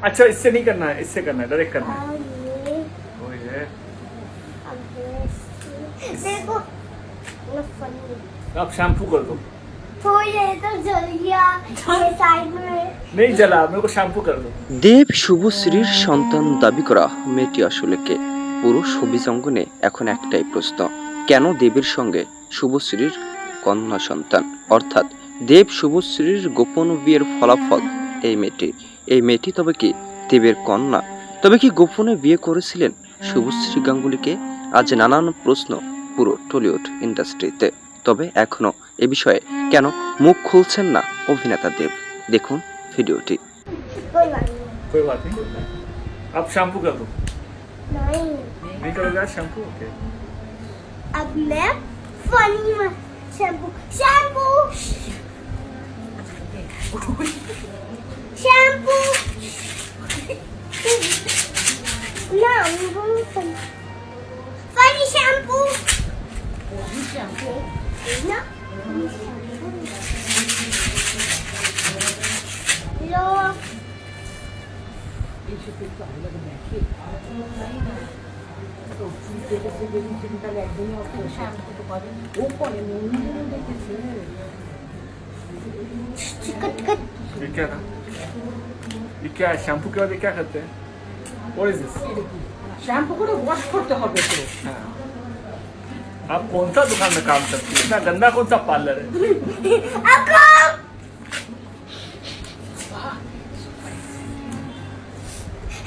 अच्छा इससे नहीं करना है, इससे करना है, डायरेक्ट करना है। ओ ये देखो ना फनी अब शैम्पू कर दो। तो ये तो जल गया ये साइड में नहीं जला, मेरे को शैम्पू कर दो। দেব শুভশ্রীর সন্তান দাবি করা মেয়েটি আসলে কে? পুরো শোবিজ অঙ্গনে এখন একটাই প্রশ্ন, কেন দেবের সঙ্গে শুভশ্রীর কন্যা সন্তান? অর্থাৎ দেব শুভশ্রীর গোপন বিয়ের ফলাফল এই মেয়েটি তবে কি দেবের কন্যা? তবে কি গোপনে বিয়ে করেছিলেন শুভশ্রী গাঙ্গুলিকে? আজ নানান প্রশ্ন পুরো টলিউড ইন্ডাস্ট্রিতে। তবে এখনো এ বিষয়ে কেন মুখ খুলছেন না অভিনেতা দেব? দেখুন ভিডিওটি। कोई बात नहीं कोई बात नहीं, अब शैम्पू कर दो। नहीं नहीं करोगे आज शैम्पू? ओके अब मैं फनी शैम्पू शैम्पू शैम्पू ना फनी शैम्पू ना लो ये क्या था? ये क्या है? शैम्पू के बाद ये क्या करते हैं? What is this? শ্যাম্পু করে ওয়াশ করতে হবে তো। हाँ। आप कौन सा दुकान में काम करती है? इतना गंदा कौन सा पार्लर है? अको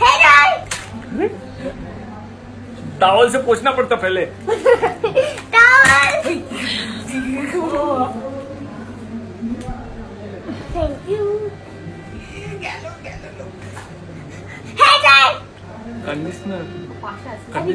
हेयर टावल से पोछना पड़ता पहले। Towel thank you hair conditioner अभी